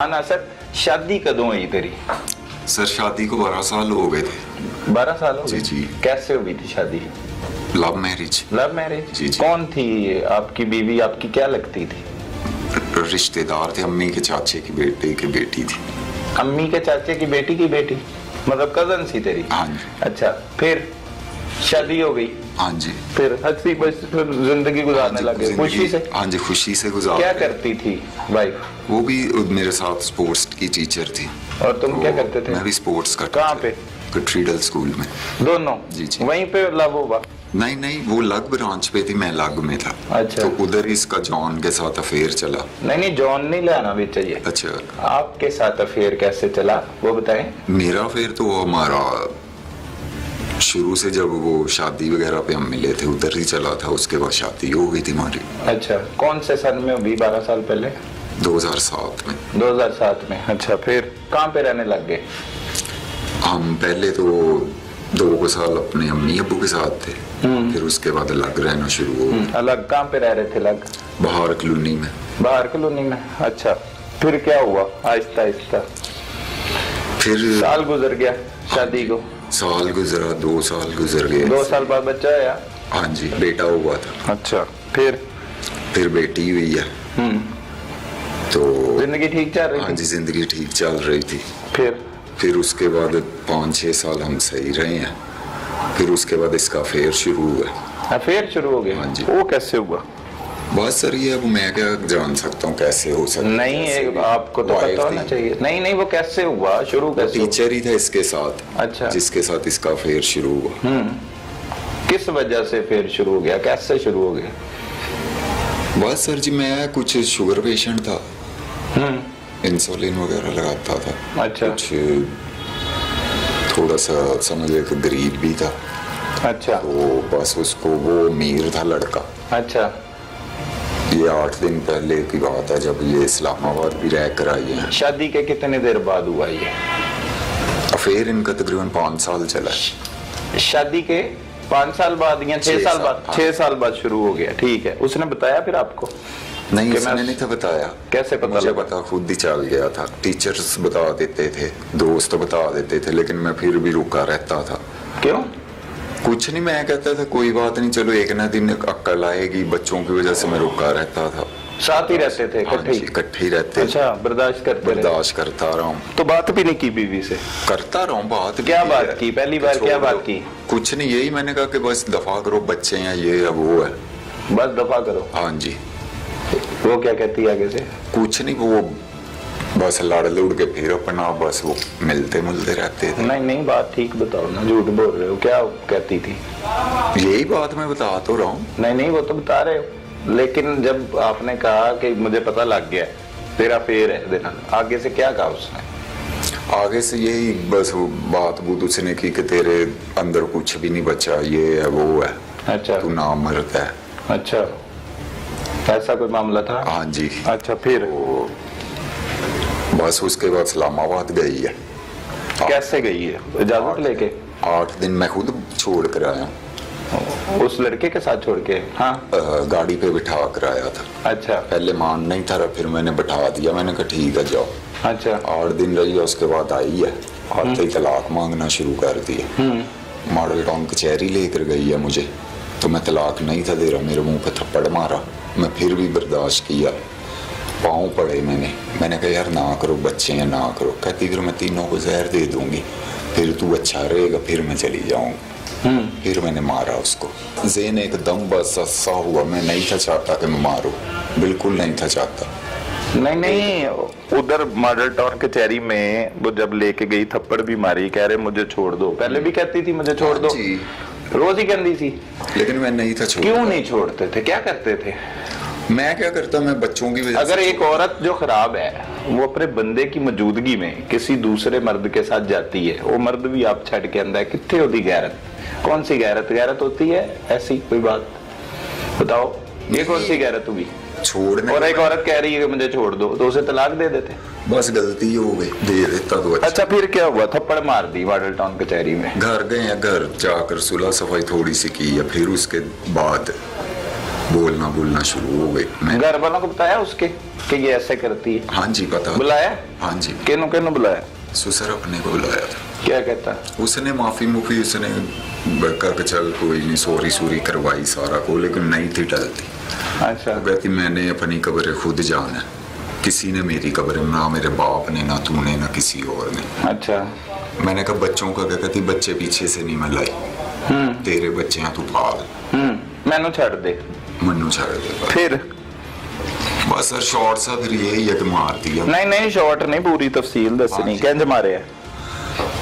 ना सर, शादी कदों हुई तेरी? सर शादी को 12 साल हो गए थे। 12 साल हो जी गए? जी। कैसे हुई थी शादी? Love marriage. Love marriage? जी जी। कौन थी आपकी बीवी? आपकी क्या लगती थी? रिश्तेदार थे, अम्मी के चाचे की बेटे की बेटी थी। अम्मी के चाचे की बेटी मतलब कजन सी तेरी? हाँ जी। अच्छा, फिर शादी हो गई? हाँ जी। फिर हंसी बस फिर जिंदगी गुजारने हाँ जी, लगे खुशी से? हाँ जी, खुशी से गुजार क्या रहे। करती थी वाइफ? वो भी मेरे साथ स्पोर्ट्स की टीचर थी। और तुम क्या करते थे? मैं भी स्पोर्ट्स करता कहाँ पे? कैथेड्रल स्कूल में। दोनों? जी जी। वहीं पे लव हुआ? नहीं नहीं, वो लग ब्रांच पे थी, मैं लग में था। अच्छा। तो उधर इसका जॉन के साथ अफेयर चला। नहीं, जॉन नहीं लाना भी चाहिए। अच्छा। आपके साथ अफेयर कैसे चला वो बताएं। मेरा अफेयर तो हमारा शुरू से जब वो शादी वगैरह पे हम मिले थे उधर ही चला था, उसके बाद शादी हो गई थी हमारी। अच्छा, कौन से सन में हुई? 12 साल पहले? 2007 में। 2007 में। अच्छा, फिर कहाँ पे रहने लग गए? हम पहले तो 2 साल अपने अम्मी अब्बू के साथ थे, फिर उसके बाद अलग रहना शुरू हो गया। अलग कहाँ पे रह रहे थे? अलग बाहर कॉलोनी में। बाहर कॉलोनी में? अच्छा, फिर क्या हुआ? आहिस्ता आहिस्ता फिर साल गुजर गया शादी को? साल गुजरा, 2 साल गुजर गए। 2 साल बाद बच्चा आया? हाँ जी, बेटा हुआ था। अच्छा, फिर बेटी हुई है। तो जिंदगी ठीक चल रही हाँ थी? जी, जिंदगी ठीक चल रही थी। फिर उसके बाद 5-6 साल हम सही रहे हैं। फिर उसके बाद इसका अफेयर शुरू हुआ। अफेयर शुरू हो गया? हाँ जी। वो कैसे हुआ? बस सर, ये अब मैं क्या जान सकता हूँ कैसे हो सकता है? नहीं, कैसे भी। आपको तो वाइफ पता होना थी। चाहिए। नहीं, वो कैसे हुआ? शुरू कैसे हुआ? टीचर ही था इसके साथ। अच्छा। जिसके साथ इसका अफेयर शुरू हुआ। किस वजह से फिर शुरू हो गया? कैसे शुरू हो गया? बस सर जी, मैं कुछ शुगर पेशेंट था, इंसुलिन वगैरह लगाता था। अच्छा। कुछ थोड़ा सा समझे कि गरीब भी था। अच्छा। तो बस उसको, वो अमीर था लड़का। अच्छा। ये 8 दिन पहले की बात है जब ये इस्लामाबाद भी रह कर आई है। शादी के कितने देर बाद हुआ ये अफेयर? इनका तकरीबन 5 साल चला है। शादी के 5 साल बाद या 6 साल बाद? हाँ। 6 साल बाद शुरू हो गया। ठीक है, उसने बताया फिर आपको? नहीं, कि उसने मैं- नहीं था बताया। कैसे पता मुझे लगा? पता खुद ही चल गया था। टीचर्स बता देते थे, दोस्त बता देते थे, लेकिन मैं फिर भी रुका रहता था। क्यों? कुछ नहीं, मैं कहता था कोई बात नहीं, चलो एक ना दिन अक्ल आएगी। बच्चों की वजह से मैं रुका रहता था। साथ ही रहते थे हाँ इकट्ठे जी, ही? इकट्ठे ही रहते थे। अच्छा, बर्दाश्त करते रहे? बर्दाश्त करता रहा हूँ। तो बात भी नहीं की बीवी से? करता रहा हूँ बात। क्या भी बात है। की? पहली बार क्या छोड़ बात दो। की? कुछ नहीं, यही मैंने कहा कि बस दफा करो, बच्चे हैं, ये है वो है। बस दफा करो। हाँ जी। वो क्या कहती है आगे से? कुछ नहीं, वो बस लड़ लुड़ के फिर अपना बस वो मिलते मिलते रहते थे। नहीं, बात ठीक बताओ ना, झूठ बोल रहे हो। क्या कहती थी? यही बात मैं बता तो रहा हूँ। नहीं, वो तो बता रहे हो, लेकिन जब आपने कहा कि मुझे पता लग गया तेरा फेर है देना, आगे से क्या कहा उसने? आगे से यही बस वो बात बूत उसने की कि तेरे अंदर कुछ भी नहीं बचा, ये है वो है। अच्छा। तू ना मरता है। अच्छा, ऐसा कोई मामला था? हाँ जी। अच्छा, फिर तो बस उसके बाद इस्लामाबाद गई है। कैसे गई है? इजाजत लेके? 8 दिन मैं खुद छोड़ कर आया। उस लड़के के साथ छोड़ के? हाँ। गाड़ी पे बिठा कर आया था। अच्छा। पहले मान नहीं था, फिर मैंने बिठा दिया। मैंने कहा ठीक है जाओ। अच्छा। 8 दिन रही है, उसके बाद आई है। आते ही तलाक मांगना शुरू कर दिया। मॉडल टाउन कचहरी लेकर गई है मुझे, तो मैं तलाक नहीं था दे रहा। मेरे मुंह पे थप्पड़ मारा, मैं फिर भी बर्दाश्त किया। पाँव पड़े मैंने कहा यार ना करो, बच्चे हैं ना करो। कहती फिर मैं तीनों को जहर दे दूंगी, फिर तू अच्छा रहेगा, फिर मैं चली जाऊंगी। फिर मैंने मारा उसको। ज़ेन एकदम बस सा हुआ। मैं नहीं था चाहता कि मैं मारूं, बिल्कुल नहीं था चाहता। नहीं, उधर मॉडल टाउन कचहरी में वो जब लेके गई थप्पड़ भी मारी, कह रहे मुझे छोड़ दो। पहले भी कहती थी मुझे छोड़ दो, जी। रोज ही कहती थी। लेकिन मैं नहीं था छोड़। क्यों नहीं छोड़ते थे? क्या करते थे? मैं क्या करता, मैं बच्चों की वजह अगर से एक औरत जो खराब है वो अपने बंदे की मौजूदगी में किसी दूसरे मर्द के साथ जाती है, वो मर्द भी आप छड़ के अंदर, कितने होती गैरत? कौन सी गैरत होती है? ऐसी कोई बात बताओ, ये कौन सी गैरत हुई? छोड़ने। और एक औरत कह रही है कि मुझे छोड़ दो, तो उसे तलाक दे देते? बस गलती हो गई, दे देता तो अच्छा, फिर क्या हुआ? थप्पड़ मार दी मॉडल टाउन कचहरी में? घर गए हैं, घर जाकर सुलह सफाई थोड़ी सी की है, फिर उसके बाद बोलना शुरू हो गई। मैं घर वालों को बताया उसके? कि ये ऐसे करती है? हाँ जी पता। बुलाया? हाँ जी। किन्नू किन्नू बुलाया? सुसर अपने को बुलाया था। क्या कहता? उसने माफी मुफी उसने कहा चल कोई नहीं, सॉरी सूरी करवाई सारा को, लेकिन नहीं थी टलती। अच्छा। वो कहती मैंने अपनी कब्र खुद जाना, किसी ने मेरी कब्र, ना मेरे बाप ने, ना तूने, ना किसी और ने। अच्छा। मैंने कहा बच्चों का क्या? कहती बच्चे पीछे से नहीं मैं लाई, तेरे बच्चे हैं तू पाल, मैनू छड़ दे, मनु छाड़ दे। फिर बस सर शॉर्ट सा फिर यही है कि मार दिया। नहीं नहीं शॉर्ट नहीं, पूरी तफसील दसनी। कंज मारे है?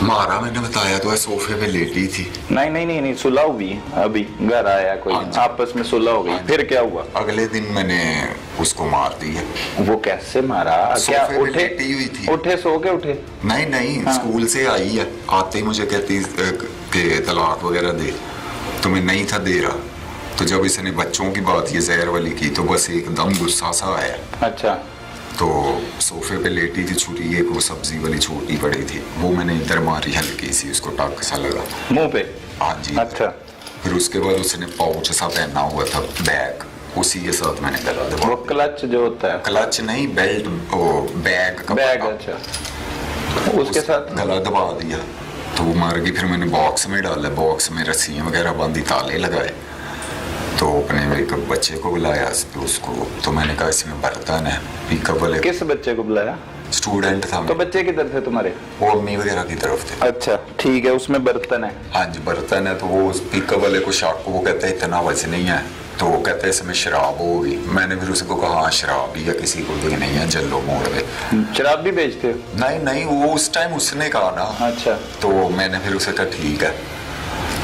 मारा मैंने बताया तो है, सोफे पे लेटी थी। नहीं नहीं नहीं नहीं, सुलह हुई अभी, घर आया कोई, आपस में सुलह हो गई, फिर क्या हुआ? अगले दिन मैंने उसको मार दिया। वो कैसे मारा? क्या सोफे पे उठे? लेटी हुई थी। उठे सो के उठे? नहीं नहीं स्कूल से आई है, आते ही मुझे कहती कि तलाक वगैरह दे, तो मैं नहीं था दे रहा। तो जब इसने बच्चों की बात ये जहर वाली की तो बस एकदम गुस्सा सा आया। अच्छा। तो सोफे पे लेटी थी, छुरी एक वो सब्जी वाली छोटी पड़ी थी, वो मैंने इधर मारी हल्की सी, उसको टक सा लगा मुंह पे। हाँ जी। अच्छा। फिर उसके बाद उसने पाउच सा पहना हुआ था बैग, उसी के साथ मैंने गला दबा। वो क्लच जो होता है? क्लच नहीं, बेल्ट, वो बैग का बैग। पट्टा। अच्छा। उसके साथ गला दबा दिया तो वो मार गई। फिर मैंने बॉक्स में डाला, बॉक्स में रस्सियाँ वगैरह बांधी, ताले लगाए। तो अपने एक बच्चे को बुलाया तो उसको, तो मैंने कहा इसमें बर्तन है, पिकअप वाले। किस बच्चे को बुलाया? स्टूडेंट था। तो बच्चे किधर थे तुम्हारे? वो अम्मी वगैरह की तरफ थे। अच्छा ठीक है, उसमें बर्तन है? हाँ जी बर्तन है। तो वो पिकअप वाले को शक, वो कहता है इतना वजन नहीं है, तो वो कहता है इसमें शराब होगी। मैंने फिर उसको कहा हाँ शराब ही है, किसी को भी नहीं है, जल्लो मोड़ पे। शराब भी बेचते हो? नहीं नहीं, वो उस टाइम उसने कहा ना। अच्छा। तो मैंने फिर उसे कहा ठीक है।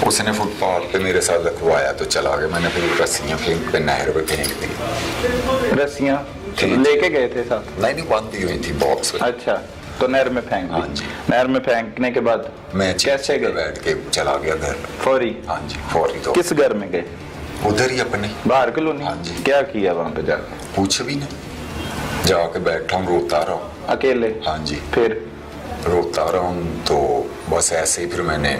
उसने फुटपाथ पे मेरे साथ रखवाया तो चला गया। मैंने फिर रस्सियाँ फेंक पे नहर पे फेंक दी। रस्सियाँ लेके गए थे साथ? नहीं नहीं, बांधी हुई थी बॉक्स में। अच्छा, तो नहर में फेंक दी? हाँ जी। नहर में फेंकने के बाद मैं कैसे गए? बैठ के चला गया घर। फौरी? हाँ जी फौरी। तो किस घर में गए? उधर ही अपने बाहर कॉलोनी? हाँ जी। क्या किया वहाँ पे जाकर? कुछ भी नहीं, जाके बैठा हूँ, रोता रहा हूँ अकेले? हाँ जी। फिर रोता रहा हूँ तो बस ऐसे ही फिर मैंने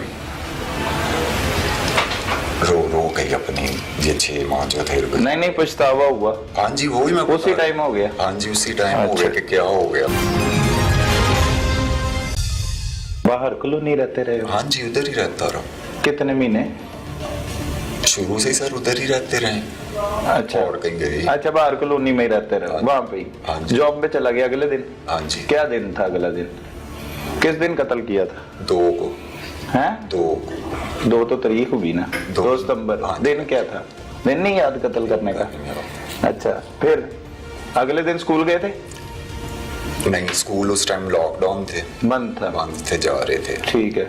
रो के अपनी ये 6 माह जो थे। नहीं नहीं पछतावा हुआ? हाँ जी वही मैं उसी टाइम हो गया? हाँ जी उसी टाइम हो गया कि क्या हो गया। बाहर कॉलोनी रहते रहे? हाँ जी उधर ही रहता रहा। कितने महीने? शुरू से ही सर उधर ही रहते रहे। अच्छा। और कहीं गए? अच्छा बाहर कॉलोनी में ही रहते रहे? वहाँ पे ही? हाँ जी। जॉब पे चला गया अगले दिन? हाँ जी। क्या दिन था अगला दिन? किस दिन कत्ल किया था? 2 को। हैं? 2 तो तारीख हुई ना? 2 सितंबर। हाँ। दिन क्या था? दिन नहीं याद कत्ल करने का? अच्छा। फिर अगले दिन स्कूल गए थे? नहीं स्कूल उस टाइम लॉकडाउन थे, बंद था? बंद थे, जा रहे थे। ठीक है।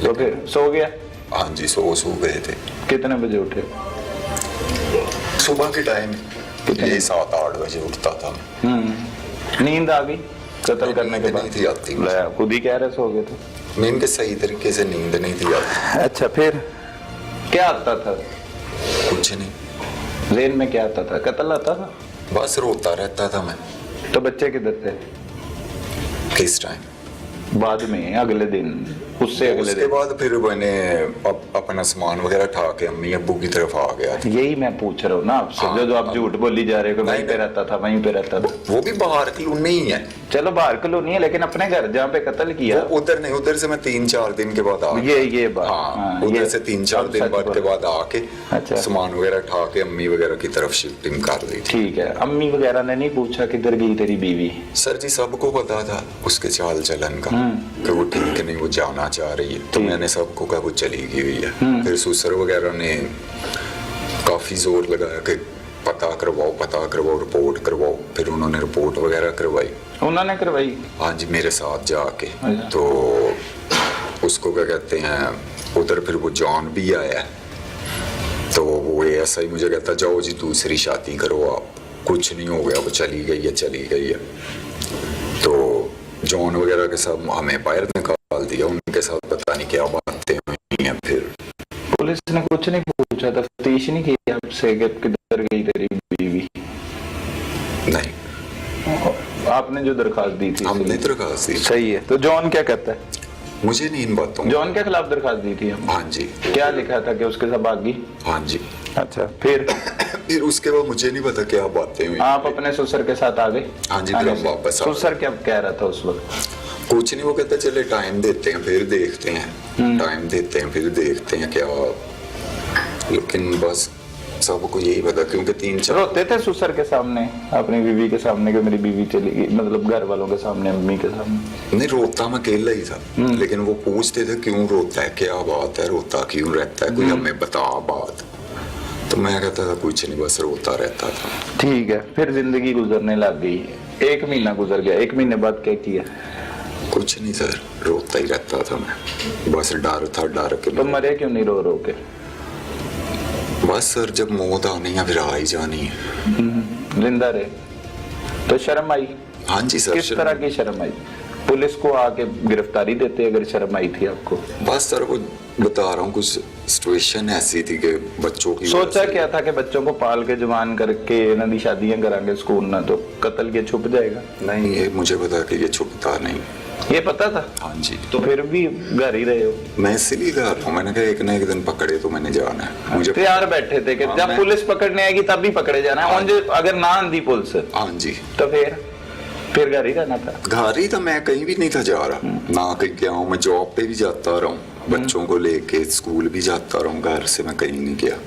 तो फिर सो गया? हाँ जी सो गए थे। कितने बजे उठे? सुबह के टाइम ये 7-8 बजे उठता था। नींद आ गई कत्ल करने के बाद? नहीं थी आती। खुद ही कह रहे सो गए थे? नींद के सही तरीके से नींद नहीं थी आती। अच्छा फिर क्या आता था? कुछ नहीं। जेल में क्या आता था? कत्ल आता था? बस रोता रहता था मैं। तो बच्चे किधर थे? किस टाइम? बाद में अगले दिन, उससे अगले उसके दिन? बाद फिर मैंने अपना सामान वगैरह उठा के अम्मी अब्बू की तरफ आ गया था। यही मैं पूछ रहा हूँ ना आपसे। हाँ, जो आप झूठ बोली जा रहे हो, वहीं पे रहता था, वहीं पे रहता था। वो भी बाहर थी, उनने ही है। चलो बाहर कॉलोनी है, लेकिन अपने घर जहाँ पे कत्ल किया? उधर नहीं, उधर से मैं 3-4 दिन के बाद आ गया। ये बात। हाँ, उधर से 3-4 दिन बाद के बाद आके अच्छा। सामान वगैरह उठा के अम्मी वगैरह की तरफ शिफ्टिंग कर दी थी। ठीक है। अम्मी वगैरह ने नहीं पूछा किधर गई तेरी बीवी? सर जी सबको पता था उसके चाल चलन का कि वो ठीक नहीं, वो जाना चाह रही है। तो मैंने सबको कहा वो चली गई हुई है। फिर सुसर वगैरह ने काफी जोर लगाया कि पता करवाओ, रिपोर्ट करवाओ। फिर उन्होंने रिपोर्ट वगैरह करवाई। उन्होंने करवाई? हाँ जी मेरे साथ जाके। अच्छा। तो उसको क्या कहते हैं, उधर फिर वो जॉन भी आया। तो वो ऐसा ही मुझे कहता जाओ जी दूसरी शादी करो आप, कुछ नहीं हो गया, वो चली गई है। तो जॉन वगैरह के साथ हमें बाहर निकाल दिया। उनके साथ पता नहीं क्या बातें हुई हैं। फिर पुलिस ने कुछ नहीं पूछा, तफ्तीश नहीं की आपसे कि किधर गई तेरी बीवी? नहीं। आपने जो दरखास्त दी थी? हमने दरखास्त दी। सही है। तो जॉन क्या कहता है? मुझे नहीं इन बातों। जॉन के खिलाफ दरखास्त दी थी हम? हाँ जी। क्या लिखा था कि उसके साथ भागी? हाँ जी। अच्छा फिर? फिर उसके बाद मुझे नहीं पता क्या बातें हुई। आप अपने ससुर के साथ आ गए? हाँ जी, फिर हम वापस आ गए। ससुर क्या कह रहा था उस वक्त? कुछ नहीं, वो कहता चले टाइम देते हैं फिर देखते हैं, टाइम देते हैं फिर देखते हैं क्या। लेकिन बस सबको यही पता, क्योंकि 3-4 रोते थे ससुर के सामने, अपनी बीवी के सामने कि मेरी बीवी चली गई, मतलब घर वालों के सामने, मम्मी के सामने? नहीं, रोता मैं अकेला ही था, लेकिन वो पूछते थे क्यों रोता है, क्या बात है, रोता क्यों रहता है, कोई हमें बता बात। तो मैं कहता था कुछ नहीं, बस रोता रहता था। ठीक है, फिर जिंदगी गुजरने लग गई, 1 महीना गुजर गया, 1 महीने बाद क्या किया? कुछ नहीं सर, रोता ही रहता था मैं, बस डर था, डर के। तो मरे क्यों नहीं रो रो के? बस सर, जब मौत आनी है फिर आ ही जानी है। जिंदा रहे तो शर्म आई? हाँ जी सर। किस तरह की शर्म आई? पुलिस को आके गिरफ्तारी देते अगर शर्म आई थी आपको? बस सर, वो बता रहा हूँ, कुछ सिचुएशन ऐसी थी कि बच्चों की सोचा क्या था कि बच्चों को पाल के जवान करके इन्हों की शादियां करांगे स्कूल ना, तो कत्ल के छुप जाएगा? नहीं, ये मुझे पता कि ये छुपता नहीं। ये पता था? हाँ जी। तो फिर भी घर ही रहे हो? मैं इसलिए कह रहा हूँ, मैंने कहा एक ना एक दिन पकड़े तो मैंने जाना है। मुझे तैयार बैठे थे कि जब पुलिस पकड़ने आएगी तब भी पकड़े जाना है, अगर ना आंधी पुलिस? हाँ जी। तो फिर घर ही रहना था? घर ही था, मैं कहीं भी नहीं था जा रहा, ना कहीं गया हूँ। मैं जॉब पे भी जाता रहा हूँ, बच्चों को लेके स्कूल भी जाता रहा हूँ, घर से मैं कहीं नहीं गया।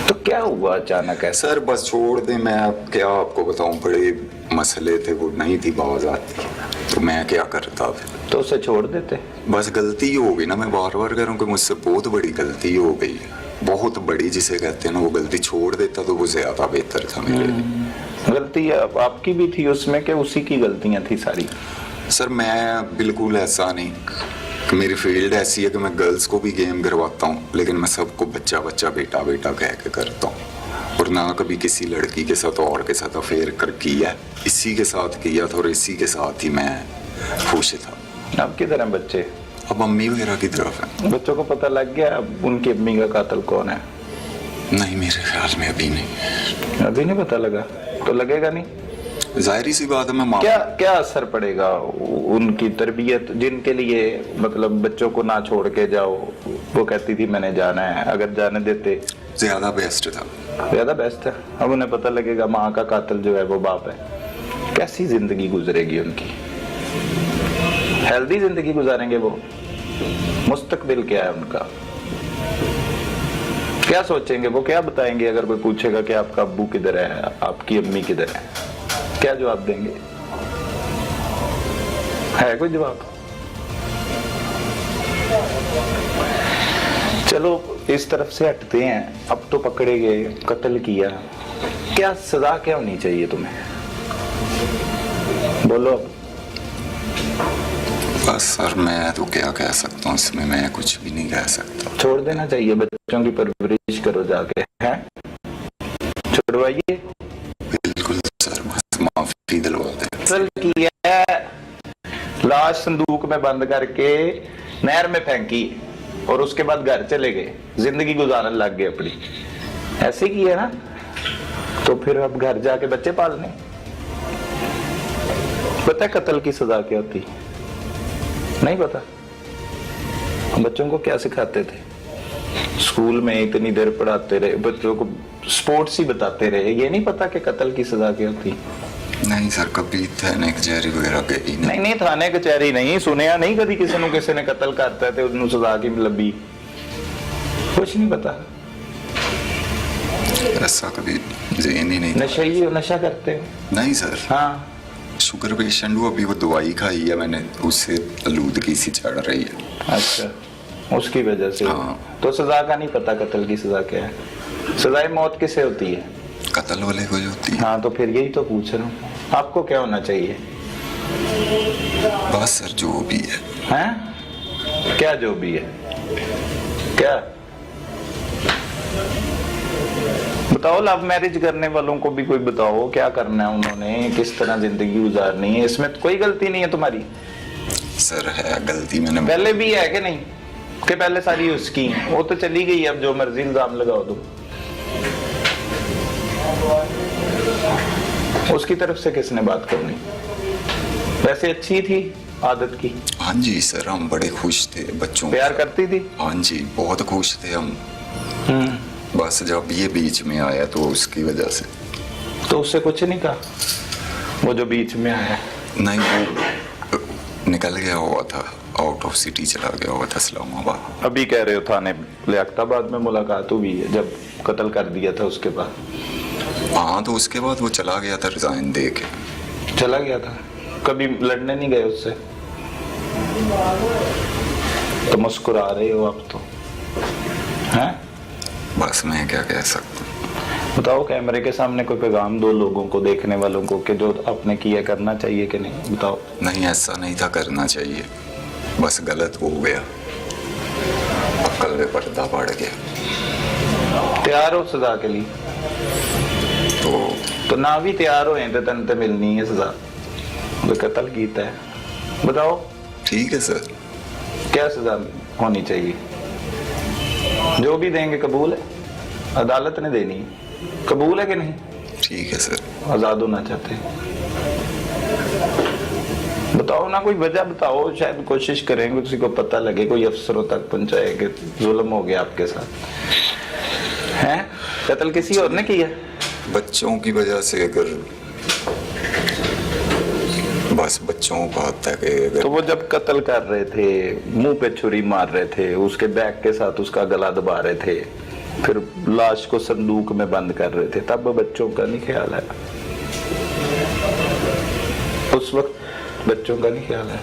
तो क्या हुआ अचानक है? सर बस छोड़ दे, मैं अब क्या आपको बताऊं, बड़े मसले थे, वो नहीं थी बात आती, तो मैं क्या करता फिर? तो उसे छोड़ देते? बस गलती हो गई ना, मैं बार बार कह रहा हूँ कि मुझसे बहुत बड़ी गलती हो गई, बहुत बड़ी जिसे कहते हैं ना, वो गलती छोड़ देता तो वो ज्यादा बेहतर था मेरे लिए। गलती आपकी भी थी उसमें कि उसी की गलतियां थी सारी? सर मैं बिल्कुल ऐसा नहीं, मेरी फील्ड ऐसी है कि मैं गर्ल्स को भी गेम करवाता हूँ, लेकिन मैं सबको बच्चा बच्चा बेटा बेटा कह के करता हूँ, और ना कभी किसी लड़की के साथ और के साथ अफेयर कर किया, इसी के साथ किया था और इसी के साथ ही मैं खुश था। अब किधर हैं बच्चे? अब अम्मी वगैरह की तरफ है। बच्चों को पता लग गया अब उनकी अम्मी का कातिल कौन है? नहीं, मेरे ख्याल में अभी नहीं। अभी नहीं पता लगा? तो लगेगा नहीं, जाहिर सी बात है। मैं क्या असर पड़ेगा उनकी तरबियत, जिनके लिए मतलब बच्चों को ना छोड़ के जाओ, वो कहती थी मैंने जाना है, अगर जाने देते ज्यादा बेस्ट था, ज्यादा बेस्ट है। अब उन्हें पता लगेगा माँ का कातिल जो है वो बाप है, कैसी जिंदगी गुजरेगी उनकी? हेल्दी जिंदगी गुजारेंगे वो? मुस्तकबिल क्या है उनका? क्या सोचेंगे वो? क्या बताएंगे अगर कोई पूछेगा कि आपका अब्बू किधर है, आपकी अम्मी किधर है? क्या जवाब देंगे? है कोई जवाब? चलो इस तरफ से हटते हैं, अब तो पकड़े गए, कत्ल किया, क्या सजा क्या होनी चाहिए तुम्हें? बोलो। बस सर मैं तो क्या कह सकता हूँ इसमें, मैं कुछ भी नहीं कह सकता। छोड़ देना चाहिए, बच्चों की परवरिश करो जाके, हैं? छुड़वाइए। बिल्कुल सर, बस माफी दिलवा दे। कत्ल किया, लाश संदूक में बंद करके नहर में फेंकी और उसके बाद घर चले गए, जिंदगी गुजारने लग गए अपनी, ऐसे की है ना? तो फिर अब घर जाके बच्चे पालने। पता है कत्ल की सजा क्या होती? नहीं पता? बच्चों को क्या सिखाते थे? स्कूल में इतनी देर पढ़ाते रहे, बच्चों को स्पोर्ट्स ही बताते रहे, ये नहीं पता कि कत्ल की सजा क्या होती? नहीं सर, कभी थाने कचहरी वगैरह गई नहीं। नहीं थाने कचहरी नहीं, सुनिया नहीं कभी किसी ने कत्ल करता है तो उन्हें सजा की लंबी? कुछ नहीं पता? ऐसा कभी ज़हन ही नहीं। नशा करते हो? नहीं सर। हाँ, शुगर पेशेंट हूँ, अभी वो दवाई खाई है मैंने, उससे आलूदगी सी चढ़ रही है। अच्छा, उसकी वजह से? हाँ। तो सजा का नहीं पता कत्ल की सजा क्या है? सजाए मौत किसे होती है? कत्ल वाले को जो होती है। हाँ, तो फिर यही तो पूछ रहा हूँ, आपको क्या होना चाहिए? बस सर जो भी है। हैं? क्या जो भी है? क्या बताओ? लव मैरिज करने वालों को भी कोई बताओ क्या करना है उन्होंने, किस तरह जिंदगी गुजारनी है, इसमें कोई गलती नहीं है तुम्हारी? सर है गलती, मैंने पहले भी है कि नहीं? कि पहले सारी उसकी, वो तो चली गई, अब जो मर्जी इल्जाम लगाओ तुम। उसकी तरफ से किसने बात करनी? वैसे अच्छी थी आदत की? हाँ जी सर, हम बड़े खुश थे, बच्चों प्यार करती थी? हाँ जी, बहुत खुश थे हम। बस जब ये बीच में आया तो उसकी वजह से। तो उससे कुछ नहीं कहा, वो जो बीच में आया? नहीं, वो निकल गया हुआ था, आउट ऑफ सिटी चला गया हुआ था इस्लामाबाद। अभी कह रहे हो थाने लियाकताबाद में मुलाकात हुई है जब कत्ल कर दिया था उसके बाद? हाँ, तो उसके बाद वो चला गया था रिजाइन दे के। चला गया था? कभी लड़ने नहीं गए उससे? तो मुस्कुरा रहे हो आप तो, हैं? बस मैं क्या कह सकता हूँ। बताओ कैमरे के सामने कोई पैगाम दो लोगों को, देखने वालों को, कि जो आपने किया करना चाहिए कि नहीं, बताओ। नहीं, ऐसा नहीं था करना चाहिए, बस गलत हो गया, अक्ल में पर्दा पड़ गया। तैयार हो सजा के लिए? तो ना भी तैयार हो तो तन ते मिलनी है सजा, जो कत्ल कीता है। बताओ। ठीक है सर। क्या सजा होनी चाहिए? जो भी देंगे कबूल है? अदालत ने देनी है, कबूल है कि नहीं? ठीक है सर। आजाद होना चाहते हैं? बताओ ना, कोई वजह बताओ, शायद कोशिश करेंगे किसी को पता लगे, कोई अफसरों तक पहुंचाए कि जुल्म हो गया आपके साथ। हैं? कत्ल किसी और ने किया? बच्चों की वजह से, अगर बस बच्चों को हत्या के। तो वो जब कत्ल कर रहे थे, मुंह पे छुरी मार रहे थे, उसके बैग के साथ उसका गला दबा रहे थे, फिर लाश को संदूक में बंद कर रहे थे, तब बच्चों का नहीं ख्याल है? उस वक्त बच्चों का नहीं ख्याल है?